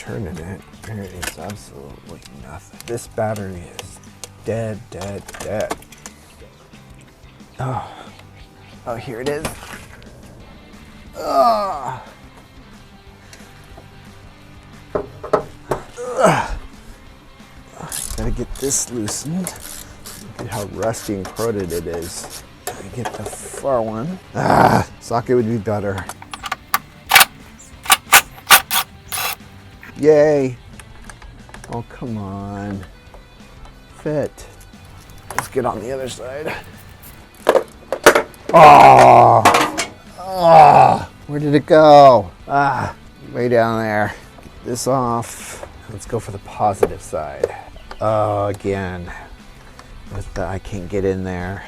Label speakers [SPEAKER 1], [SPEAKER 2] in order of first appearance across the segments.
[SPEAKER 1] turning it, there is absolutely nothing. This battery is dead, dead, dead. Oh, here it is. Oh. Gotta get this loosened. Look at how rusty and corroded it is. Gotta get the far one. Socket would be better. Yay. Oh, come on. Fit. Let's get on the other side. Oh, where did it go? Way down there. Get this off. Let's go for the positive side. Oh, again. I can't get in there.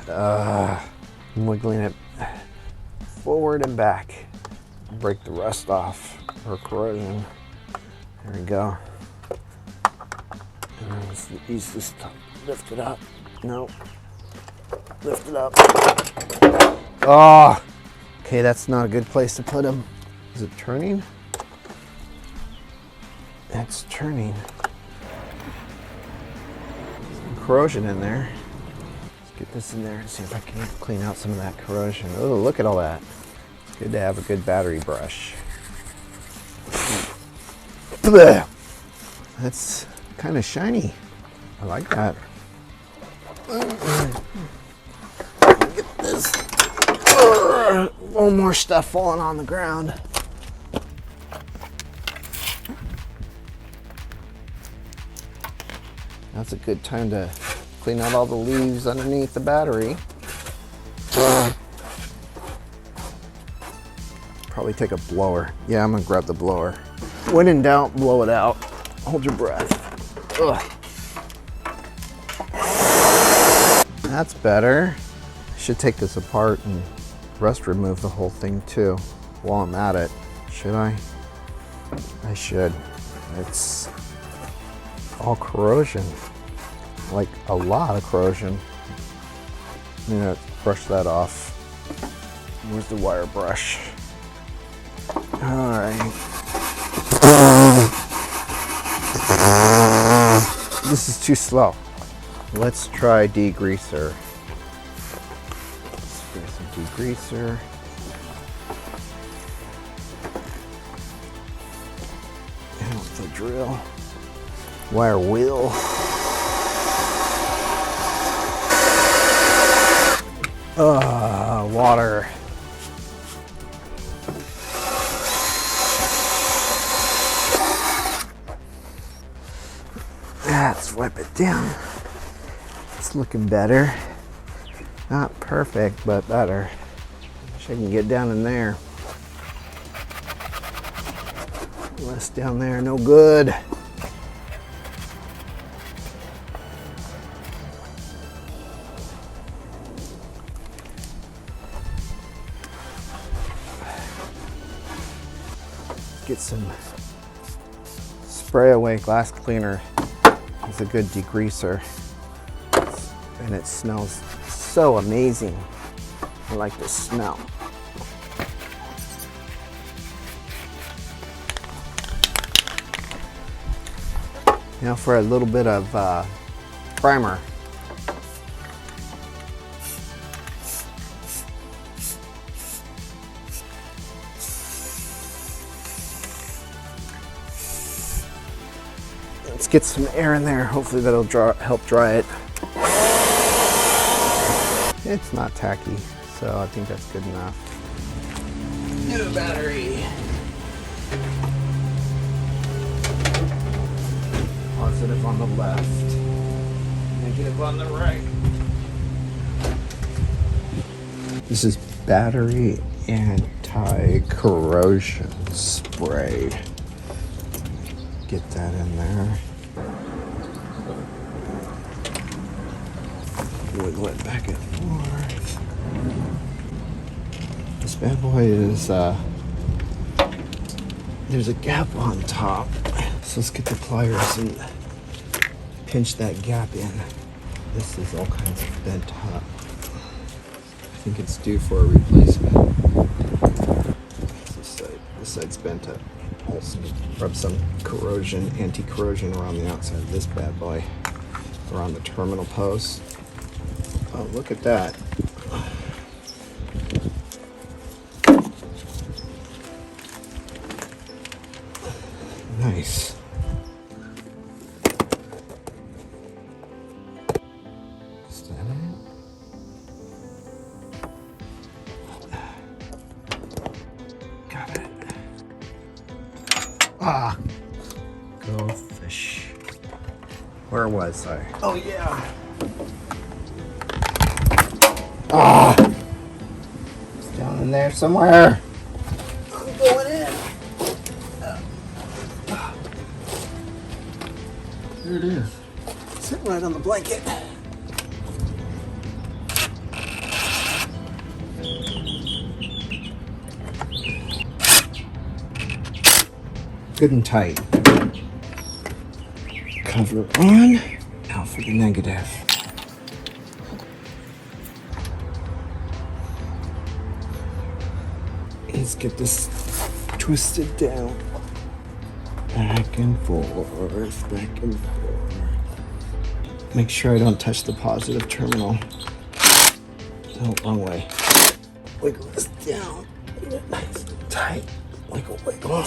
[SPEAKER 1] I'm wiggling it forward and back. Break the rust off or corrosion. There we go. And then let's use this to lift it up. Nope. Lift it up. Oh, okay, that's not a good place to put them. Is it turning? It's turning. Some corrosion in there. Let's get this in there and see if I can clean out some of that corrosion. Oh, look at all that. It's good to have a good battery brush. That's kind of shiny. I like that. Get this. One more stuff falling on the ground. That's a good time to clean out all the leaves underneath the battery. Probably take a blower. Yeah, I'm gonna grab the blower. When in doubt, blow it out. Hold your breath. That's better. I should take this apart and rust remove the whole thing too while I'm at it. Should I? I should. It's all corrosion. Like a lot of corrosion. I'm gonna brush that off. Where's the wire brush? All right. This is too slow. Let's try degreaser. Spray some degreaser. And with the drill. Wire wheel. Water. Let's wipe it down. It's looking better. Not perfect, but better. Wish I can get down in there. Less down there, no good. Get some spray away glass cleaner. It's a good degreaser. And it smells so amazing. I like the smell. Now for a little bit of primer. Let's get some air in there. Hopefully that'll help dry it. It's not tacky, so I think that's good enough. New battery. Positive on the left, negative on the right. This is battery anti-corrosion spray. Get that in there. Wiggle it back and forth. This bad boy is, there's a gap on top. So let's get the pliers and pinch that gap in. This is all kinds of bent up. I think it's due for a replacement. This side's bent up. Rub some corrosion, anti-corrosion around the outside of this bad boy, around the terminal post. Oh, look at that. Nice. Is that it? Got it. Ah, go fish. Where was I? Oh yeah. Ah, it's down in there somewhere. I'm going in. There it is. Sitting right on the blanket. Good and tight. Cover on. Now for the negative. Let's get this twisted down. Back and forth, back and forth. Make sure I don't touch the positive terminal. No, wrong way. Wiggle this down. Nice and tight. Wiggle, wiggle.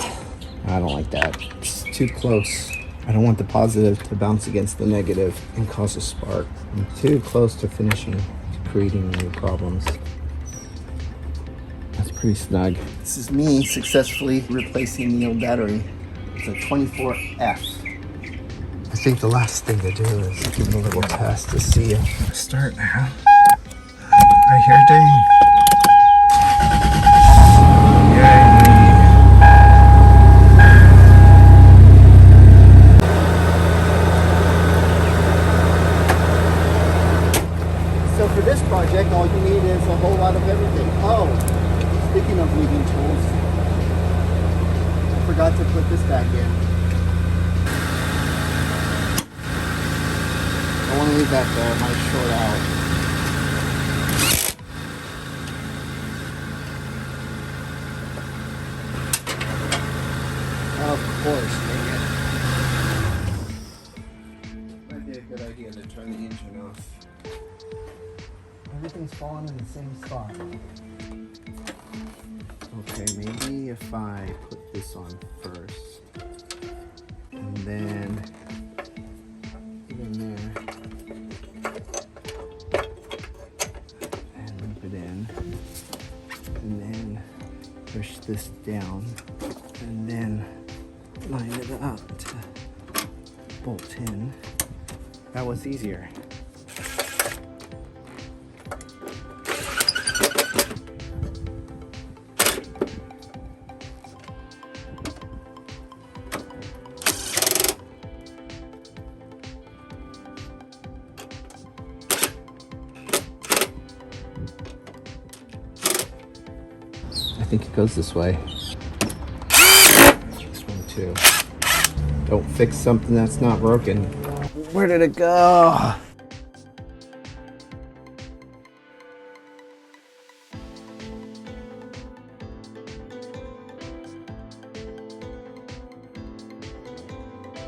[SPEAKER 1] I don't like that. It's too close. I don't want the positive to bounce against the negative and cause a spark. I'm too close to finishing, to creating new problems. That's pretty snug. This is me successfully replacing the old battery. It's a 24F. I think the last thing to do is give it a little test to see if start now. I hear ding. So for this project, all you need is a whole lot of everything. Oh, speaking of leaving tools, I forgot to put this back in. I want to leave that there, it might short out. Of course, dang it. Might be a good idea to turn the engine off. Everything's falling in the same spot. Okay, maybe if I put this on first, and then in there, and loop it in, and then push this down, and then line it up to bolt in. That was easier. I think it goes this way. This one too. Don't fix something that's not broken. Where did it go?